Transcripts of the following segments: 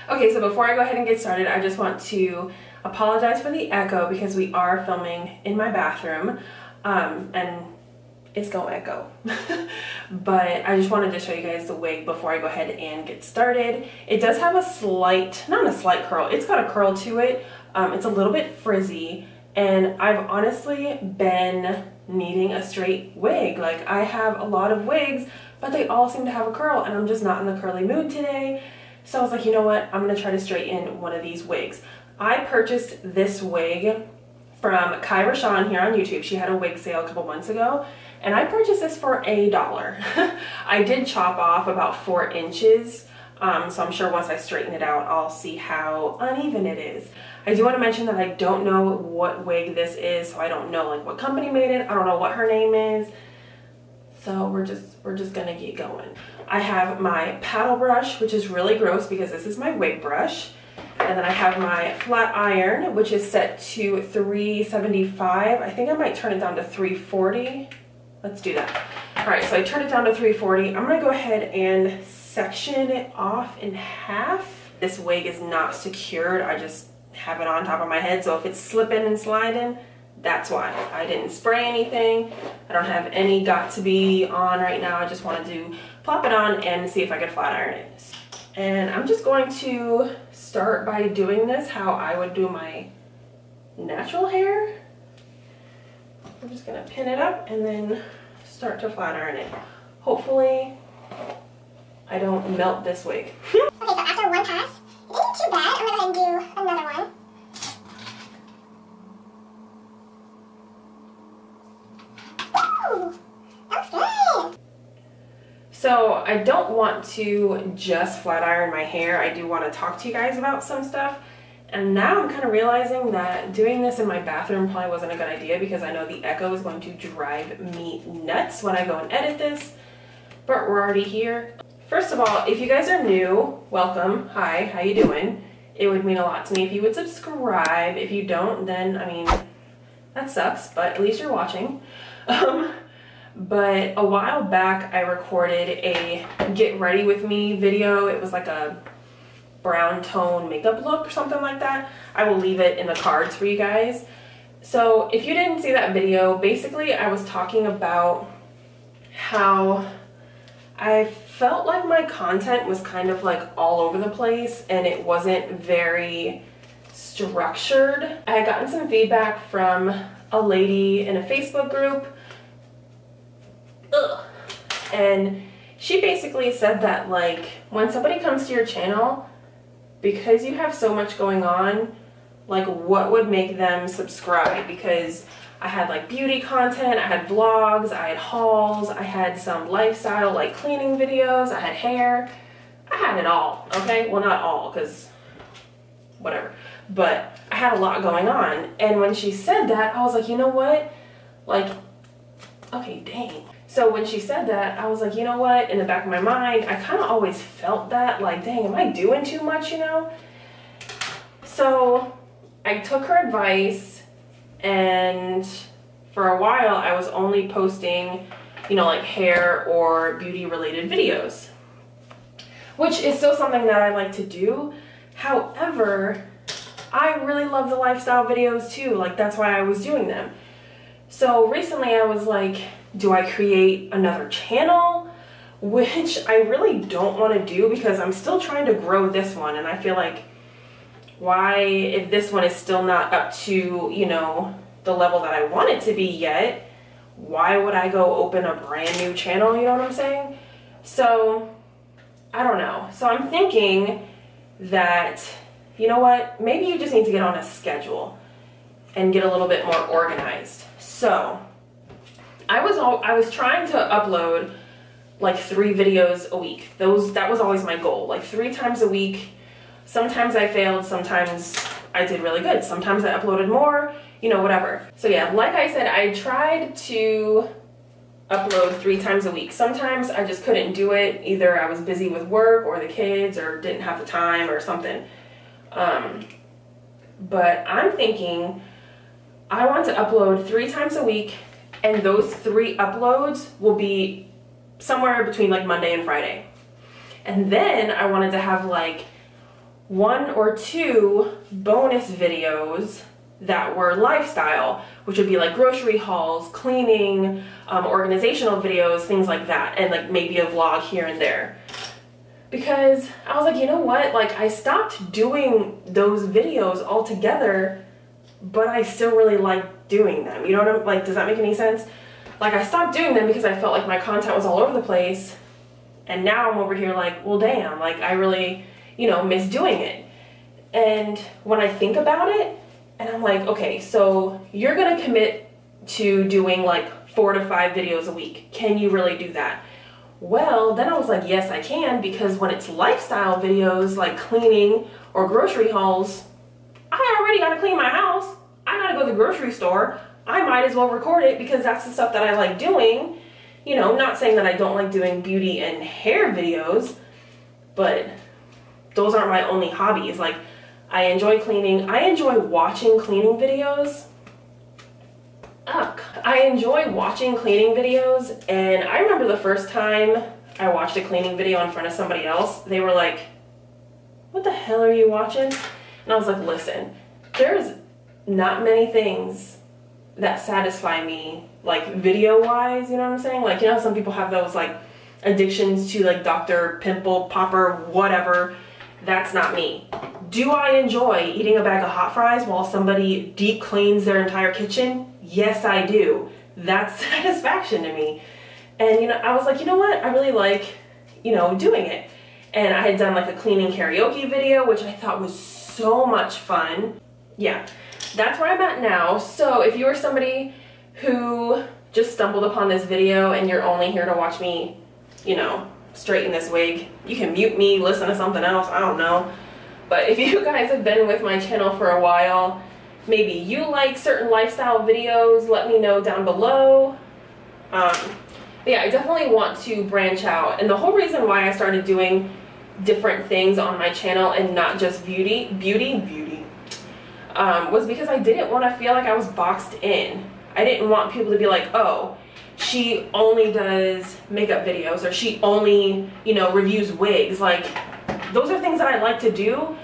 Okay, so before I go ahead and get started, I just want to apologize for the echo because we are filming in my bathroom, and it's gonna echo. But I just wanted to show you guys the wig before I go ahead and get started. It does have a slight, not a slight curl, it's got a curl to it. It's a little bit frizzy, and I've honestly been needing a straight wig. Like, I have a lot of wigs, but they all seem to have a curl, and I'm just not in the curly mood today. So I was like, you know what, I'm gonna try to straighten one of these wigs. I purchased this wig from Kie Rashon here on YouTube. She had a wig sale a couple months ago, and I purchased this for $1. I did chop off about 4 inches, so I'm sure once I straighten it out, I'll see how uneven it is. I do want to mention that I don't know what wig this is, so I don't know like what company made it. I don't know what her name is. So we're just gonna get going. I have my paddle brush, which is really gross because this is my wig brush. And then I have my flat iron, which is set to 375. I think I might turn it down to 340. Let's do that. All right, so I turned it down to 340. I'm gonna go ahead and section it off in half. This wig is not secured. I just have it on top of my head, so if it's slipping and sliding, that's why. I didn't spray anything. I don't have any got to be on right now. I just wanted to plop it on and see if I could flat iron it. And I'm just going to start by doing this how I would do my natural hair. I'm just gonna pin it up and then start to flat iron it. Hopefully I don't melt this wig. Okay, so after one pass, it didn't too bad. I'm gonna go ahead and do another one. Ooh, that was good. So I don't want to just flat iron my hair. I do want to talk to you guys about some stuff. And now I'm kind of realizing that doing this in my bathroom probably wasn't a good idea because I know the echo is going to drive me nuts when I go and edit this. But we're already here. First of all, if you guys are new, welcome. Hi, how you doing? It would mean a lot to me if you would subscribe. If you don't, then, I mean, that sucks, but at least you're watching. But a while back, I recorded a get ready with me video. It was like a brown tone makeup look or something like that. I will leave it in the cards for you guys. So if you didn't see that video, basically I was talking about how I felt like my content was kind of like all over the place and it wasn't very structured. I had gotten some feedback from a lady in a Facebook group. Ugh. And she basically said that like when somebody comes to your channel, because you have so much going on, like what would make them subscribe? Because I had like beauty content, I had vlogs, I had hauls, I had some lifestyle like cleaning videos, I had hair, I had it all, okay? Well, not all, because whatever, but I had a lot going on. And when she said that, I was like, you know what? Like, okay, dang. So when she said that, I was like, you know what? In the back of my mind, I kind of always felt that, like, dang, am I doing too much, you know? So I took her advice, and for a while, I was only posting, you know, like hair or beauty related videos, which is still something that I like to do. However, I really love the lifestyle videos too. Like, that's why I was doing them. So recently I was like, do I create another channel? Which I really don't want to do because I'm still trying to grow this one. And I feel like, why, if this one is still not up to, you know, the level that I want it to be yet, why would I go open a brand new channel? You know what I'm saying? So, I don't know. So I'm thinking that, you know what, maybe you just need to get on a schedule and get a little bit more organized. So I was trying to upload like 3 videos a week. That was always my goal, like 3 times a week. Sometimes I failed, sometimes I did really good. Sometimes I uploaded more, you know, whatever. So yeah, like I said, I tried to upload 3 times a week. Sometimes I just couldn't do it. Either I was busy with work or the kids or didn't have the time or something. But I'm thinking I want to upload 3 times a week, and those 3 uploads will be somewhere between like Monday and Friday. And then I wanted to have like 1 or 2 bonus videos that were lifestyle, which would be like grocery hauls, cleaning, organizational videos, things like that, and like maybe a vlog here and there. Because I was like, you know what, like I stopped doing those videos altogether, but I still really like doing them. You know what I'm like, does that make any sense? Like I stopped doing them because I felt like my content was all over the place, and now I'm over here like, well damn, like I really, you know, miss doing it. And when I think about it, and I'm like, okay, so you're gonna commit to doing like 4 to 5 videos a week. Can you really do that? Well, then I was like, yes, I can, because when it's lifestyle videos like cleaning or grocery hauls, I already gotta clean my house. I gotta go to the grocery store. I might as well record it because that's the stuff that I like doing. You know, not saying that I don't like doing beauty and hair videos, but those aren't my only hobbies. Like, I enjoy cleaning. I enjoy watching cleaning videos. I enjoy watching cleaning videos, and I remember the first time I watched a cleaning video in front of somebody else, they were like, what the hell are you watching? And I was like, listen, there's not many things that satisfy me, like video-wise, you know what I'm saying? Like, you know, some people have those like addictions to like Dr. Pimple Popper, whatever. That's not me. Do I enjoy eating a bag of hot fries while somebody deep cleans their entire kitchen? Yes, I do. That's satisfaction to me. And, you know, I was like, you know what? I really like, you know, doing it. And I had done like a cleaning karaoke video, which I thought was so much fun. Yeah, that's where I'm at now. So if you are somebody who just stumbled upon this video and you're only here to watch me, you know, straighten this wig, you can mute me, listen to something else, I don't know. But if you guys have been with my channel for a while, maybe you like certain lifestyle videos, let me know down below. But yeah, I definitely want to branch out. And the whole reason why I started doing different things on my channel and not just beauty, was because I didn't want to feel like I was boxed in. I didn't want people to be like, oh, she only does makeup videos, or she only, you know, reviews wigs. Like, those are things that I like to do,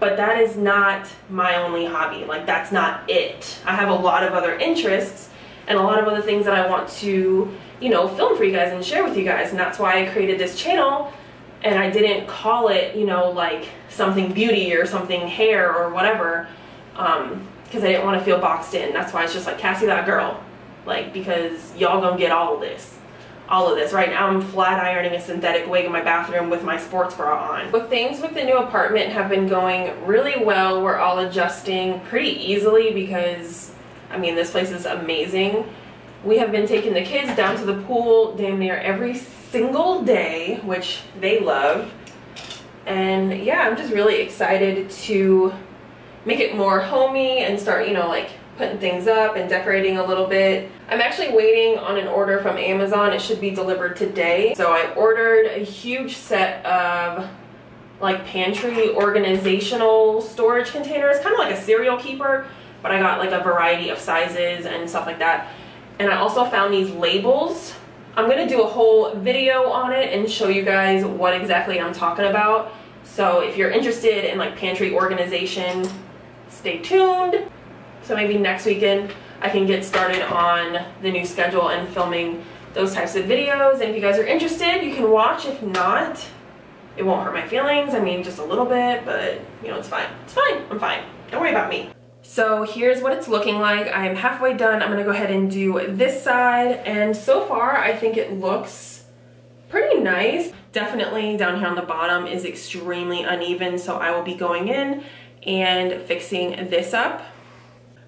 but that is not my only hobby. Like, that's not it. I have a lot of other interests and a lot of other things that I want to, you know, film for you guys and share with you guys. And that's why I created this channel, and I didn't call it, you know, like something beauty or something hair or whatever, because I didn't want to feel boxed in. That's why it's just like CassieThatGirl. Like, because y'all gonna get all of this. Right now I'm flat ironing a synthetic wig in my bathroom with my sports bra on. But things with the new apartment have been going really well. We're all adjusting pretty easily because, I mean, this place is amazing. We have been taking the kids down to the pool damn near every single day, which they love. And yeah, I'm just really excited to make it more homey and start, you know, like putting things up and decorating a little bit. I'm actually waiting on an order from Amazon. It should be delivered today. So I ordered a huge set of like pantry organizational storage containers, kind of like a cereal keeper, but I got like a variety of sizes and stuff like that. And I also found these labels. I'm gonna do a whole video on it and show you guys what exactly I'm talking about. So if you're interested in like pantry organization, stay tuned. So maybe next weekend I can get started on the new schedule and filming those types of videos. And if you guys are interested, you can watch. If not, it won't hurt my feelings. I mean, just a little bit, but you know, it's fine. It's fine. I'm fine. Don't worry about me. So here's what it's looking like. I am halfway done. I'm gonna go ahead and do this side. And so far, I think it looks pretty nice. Definitely down here on the bottom is extremely uneven, so I will be going in and fixing this up.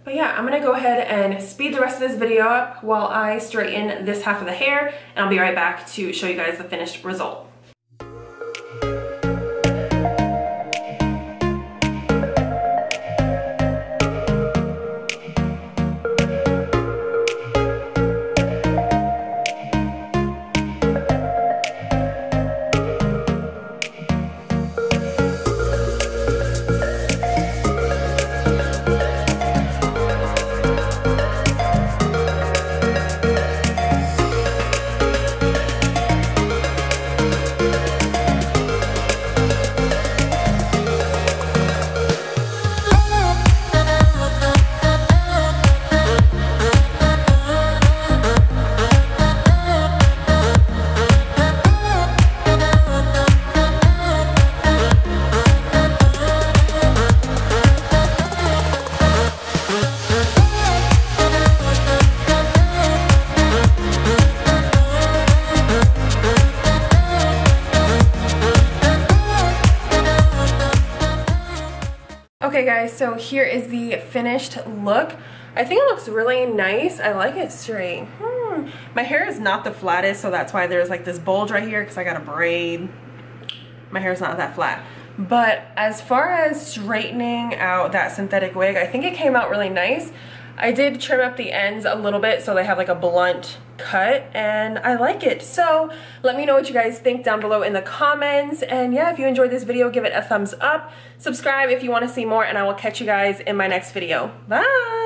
But yeah, I'm gonna go ahead and speed the rest of this video up while I straighten this half of the hair, and I'll be right back to show you guys the finished result. Okay guys, so here is the finished look. I think it looks really nice. I like it straight. My hair is not the flattest, so that's why there's like this bulge right here because I got a braid. My hair's not that flat. But as far as straightening out that synthetic wig, I think it came out really nice. I did trim up the ends a little bit so they have like a blunt cut, and I like it. So let me know what you guys think down below in the comments. And yeah, if you enjoyed this video, give it a thumbs up. Subscribe if you want to see more, and I will catch you guys in my next video. Bye!